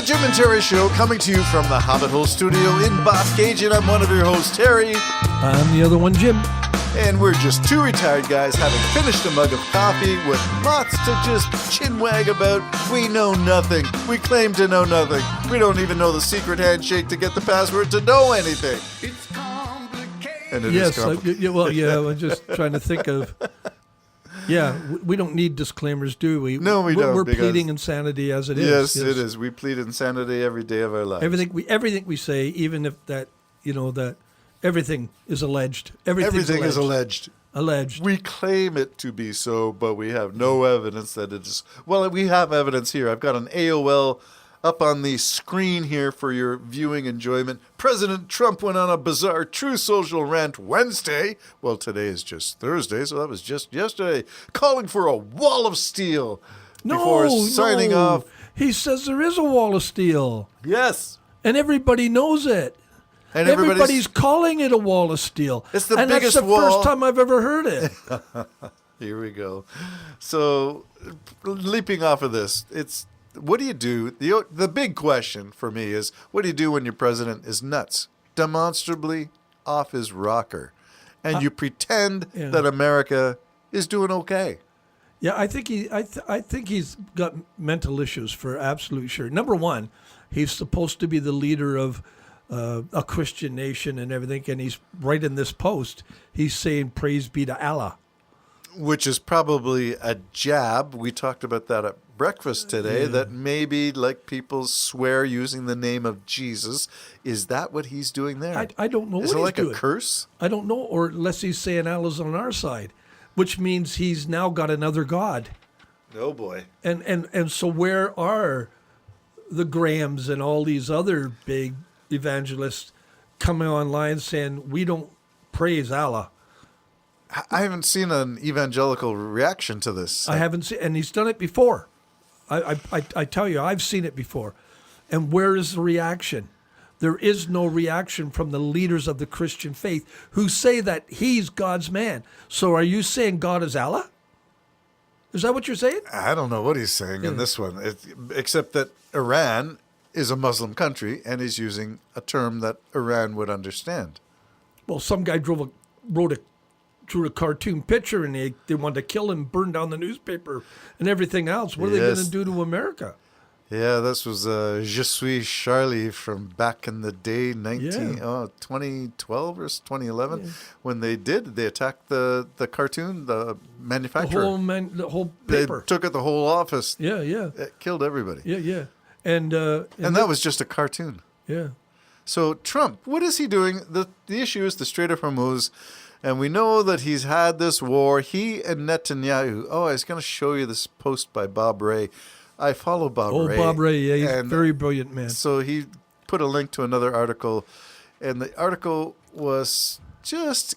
Jim and Terry Show, coming to you from the Hobbit Hole Studio in Boscagin. I'm one of your hosts, Terry. I'm the other one, Jim. And we're just two retired guys having finished a mug of coffee with lots to just chinwag about. We know nothing. We claim to know nothing. We don't even know the secret handshake to get the password to know anything. It's complicated. And it is Yes, complicated. I'm just trying to think of. Yeah, we don't need disclaimers, do we? No, we don't, We're because- pleading insanity as it is. Yes, it is. We plead insanity every day of our lives. Everything we say, even if that everything is alleged. Everything is alleged. Alleged. We claim it to be so, but we have no evidence that it is. Well, we have evidence here. I've got an AOL up on the screen here for your viewing enjoyment. President Trump went on a bizarre True Social rant Wednesday. Well, today is just Thursday, so that was just yesterday. Calling for a wall of steel before signing off. He says there is a wall of steel, Yes. and everybody knows it. And Everybody's calling it a wall of steel. It's the and biggest that's the wall. first time I've ever heard it. Here we go. So, leaping off of this, what do you do? The big question for me is, what do you do when your president is nuts, demonstrably off his rocker, and you pretend that America is doing okay? Yeah, I think he's got mental issues for absolute sure. Number one, he's supposed to be the leader of a Christian nation and everything, and he's right in this post. He's saying praise be to Allah. Which is probably a jab. We talked about that at breakfast today, that maybe like people swear using the name of Jesus. Is that what he's doing there? I don't know Is what it he's like doing. a curse? I don't know, or unless he's saying Allah's on our side, which means he's now got another God. Oh boy. And so where are the Grahams and all these other big evangelists coming online saying we don't praise Allah? I haven't seen an evangelical reaction to this. I haven't seen, and he's done it before. I tell you, I've seen it before. And where is the reaction? There is no reaction from the leaders of the Christian faith who say that he's God's man. So are you saying God is Allah? Is that what you're saying? I don't know what he's saying in this one, except that Iran is a Muslim country and he's using a term that Iran would understand. Well, some guy drew a cartoon picture and they wanted to kill him, burn down the newspaper and everything else. What are they going to do to America? Yeah, this was Je suis Charlie from back in the day, 2012 or 2011, when they attacked the cartoon, the manufacturer. The whole paper. They took it the whole office. Yeah. It killed everybody. Yeah. And that was just a cartoon. Yeah. So Trump, what is he doing? The issue is the Strait of Hormuz, and we know that he's had this war. He and Netanyahu. Oh, I was going to show you this post by Bob Ray. I follow Bob Ray. Oh, Bob Ray, yeah, he's a very brilliant man. So he put a link to another article, and the article was just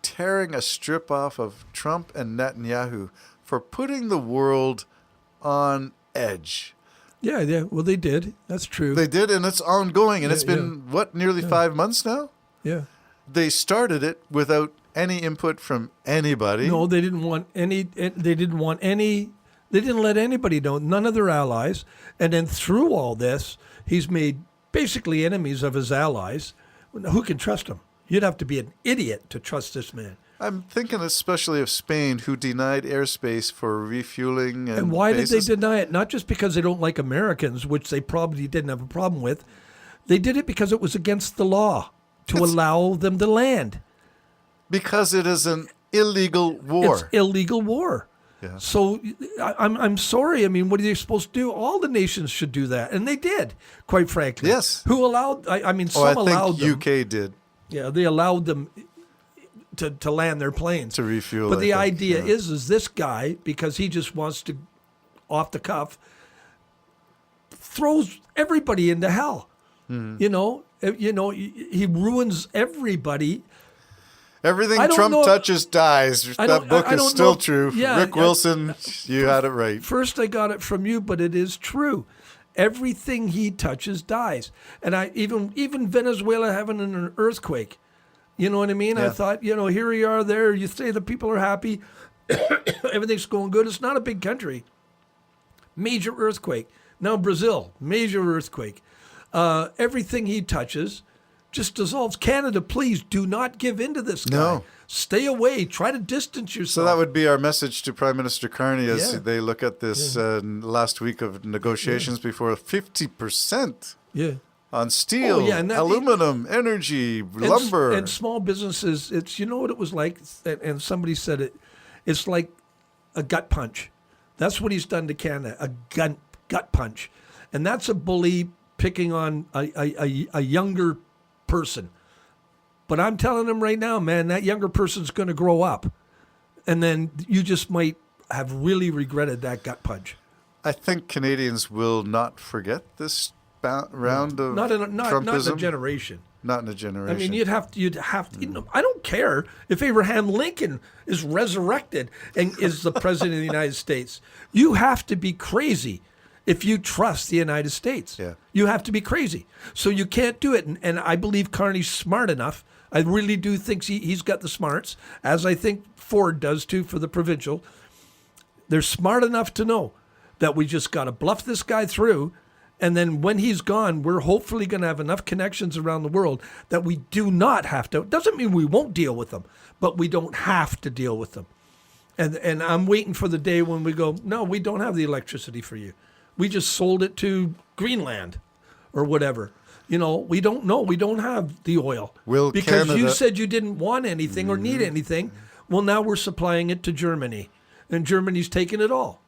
tearing a strip off of Trump and Netanyahu for putting the world on edge. Yeah. Well, they did. That's true. They did, and it's ongoing, and it's been, nearly 5 months now? Yeah. They started it without any input from anybody. No, they didn't want any. They didn't let anybody know, none of their allies. And then through all this, he's made basically enemies of his allies. Who can trust him? You'd have to be an idiot to trust this man. I'm thinking especially of Spain, who denied airspace for refueling. And why did they deny it? Not just because they don't like Americans, which they probably didn't have a problem with. They did it because it was against the law to allow them to land. Because it is an illegal war. It's illegal war. Yeah. So I'm sorry. I mean, what are they supposed to do? All the nations should do that, and they did, quite frankly. Yes. Who allowed? I mean, some I allowed think them. UK did. Yeah, they allowed them to land their planes To refuel, But the I think, idea yeah. is this guy, because he just wants to, off the cuff, throws everybody into hell. Hmm. He ruins everybody. Everything I don't Trump know- touches dies. That book I is don't still know- true. Yeah, Rick Wilson, you had it right. First, I got it from you, but it is true. Everything he touches dies. And even Venezuela having an earthquake. You know what I mean? Yeah. I thought, here you are there. You say the people are happy. Everything's going good. It's not a big country. Major earthquake. Now Brazil, major earthquake. Everything he touches just dissolves. Canada, please do not give in to this guy. No. Stay away. Try to distance yourself. So that would be our message to Prime Minister Carney as Yeah. they look at this last week of negotiations before 50% yeah. on steel, and that- aluminum, energy, lumber. And small businesses, it's, you know what it was like? And somebody said it, it's like a gut punch. That's what he's done to Canada, a gut punch. And that's a bully picking on a younger person. But I'm telling him right now, man, that younger person's going to grow up. And then you just might have really regretted that gut punch. I think Canadians will not forget this round of Not in Trumpism. a generation. Not in a generation. I mean, you'd have to. You know, I don't care if Abraham Lincoln is resurrected and is the president of the United States. You have to be crazy if you trust the United States. Yeah. You have to be crazy. So you can't do it. And I believe Carney's smart enough. I really do think he's got the smarts, as I think Ford does too for the provincial. They're smart enough to know that we just got to bluff this guy through. And then when he's gone, we're hopefully going to have enough connections around the world that we do not have to. It doesn't mean we won't deal with them, but we don't have to deal with them. And I'm waiting for the day when we go, no, we don't have the electricity for you. We just sold it to Greenland or whatever. You know, we don't know. We don't have the oil. Will because you Canada- said you didn't want anything or need anything. Well, now we're supplying it to Germany, and Germany's taking it all.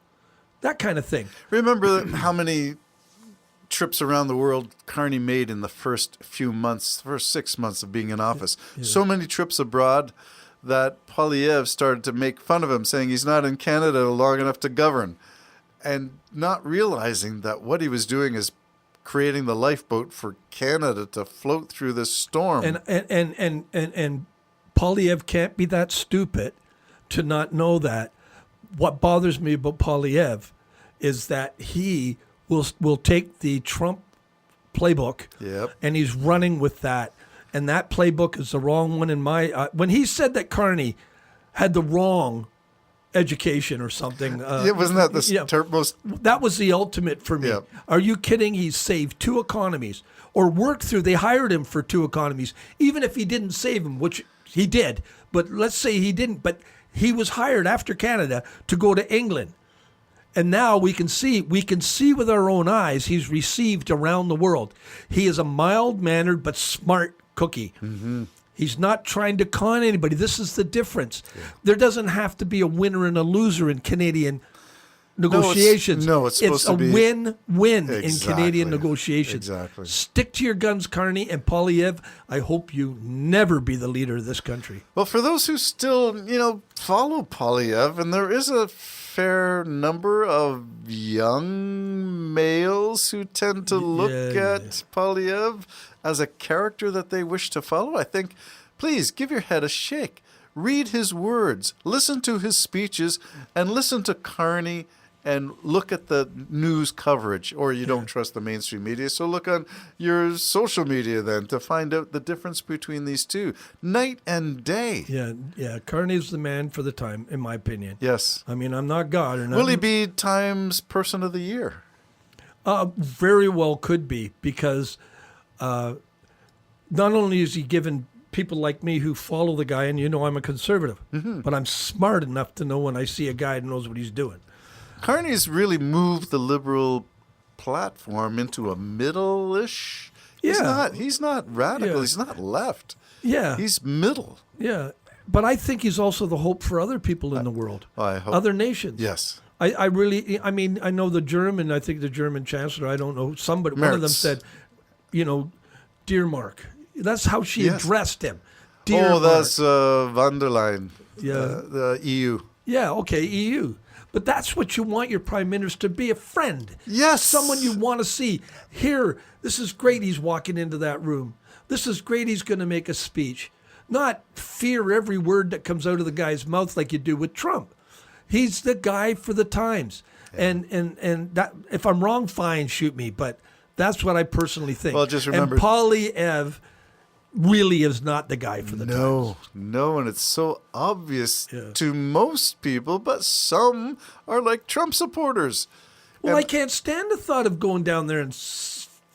That kind of thing. Remember how many trips around the world Carney made in the first few months, first 6 months of being in office. So many trips abroad that Poilievre started to make fun of him, saying he's not in Canada long enough to govern, and not realizing that what he was doing is creating the lifeboat for Canada to float through this storm. And Poilievre can't be that stupid to not know that. What bothers me about Poilievre is that he will take the Trump playbook Yep. and he's running with that. And that playbook is the wrong one in my... when he said that Carney had the wrong education or something... Wasn't that the most... That was the ultimate for me. Yeah. Are you kidding? He saved 2 economies or worked through. They hired him for 2 economies, even if he didn't save them, which he did. But let's say he didn't. But he was hired after Canada to go to England. And now we can see with our own eyes he's received around the world. He is a mild-mannered but smart cookie. Mm-hmm. He's not trying to con anybody. This is the difference. Yeah. There doesn't have to be a winner and a loser in Canadian negotiations. It's supposed to be a win-win in Exactly. Canadian negotiations. Exactly. Stick to your guns, Carney and Poilievre. I hope you never be the leader of this country. Well, for those who still, follow Poilievre, and there is a fair number of young males who tend to look at Poilievre as a character that they wish to follow, I think, please give your head a shake. Read his words, listen to his speeches, and listen to Carney and look at the news coverage. Or you don't trust the mainstream media, so look on your social media then to find out the difference between these two. Night and day. Yeah. Carney's the man for the time, in my opinion. Yes. I mean, I'm not God. Or Will he be Times Person of the Year? Very well could be, because not only is he given people like me who follow the guy, and I'm a conservative, but I'm smart enough to know when I see a guy that knows what he's doing. Carney's really moved the Liberal platform into a middle-ish. Yeah. He's not radical. Yeah. He's not left. Yeah. He's middle. Yeah. But I think he's also the hope for other people in the world, I hope. other nations. Yes. I know the German, I think the German chancellor, I don't know, somebody, one of them Merz. said, dear Mark. That's how she Yes. addressed him. Dear Mark. That's von der Leyen. Yeah. The EU. Yeah, okay, EU. But that's what you want your prime minister to be, a friend. Yes. Someone you want to see. Here, this is great he's walking into that room. This is great he's going to make a speech. Not fear every word that comes out of the guy's mouth like you do with Trump. He's the guy for the times. And that, if I'm wrong, fine, shoot me. But that's what I personally think. Well, just remember- And Poilievre really is not the guy for the times. No, and it's so obvious Yeah. to most people, but some are like Trump supporters. Well, I can't stand the thought of going down there and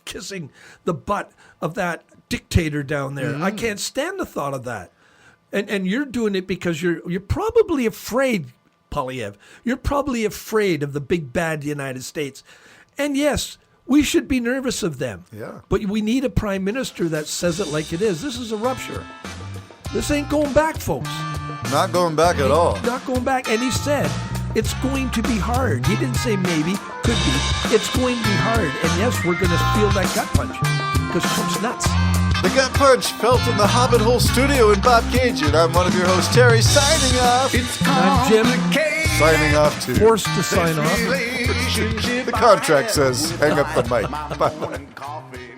kissing the butt of that dictator down there. I can't stand the thought of that. And you're doing it because you're probably afraid, Polyev. You're probably afraid of the big bad United States. And yes, we should be nervous of them. Yeah. But we need a prime minister that says it like it is. This is a rupture. This ain't going back, folks. Not going back at all. Not going back. And he said it's going to be hard. He didn't say maybe, could be. It's going to be hard. And yes, we're going to feel that gut punch because Trump's nuts. The gut punch felt in the Hobbit Hole studio in Bobcaygeon. I'm one of your hosts, Terry, signing off. It's I'm Jim. complicated. Signing off too. Forced to sign off. Relationship The contract I says have hang up the with mic. my Bye. morning coffee.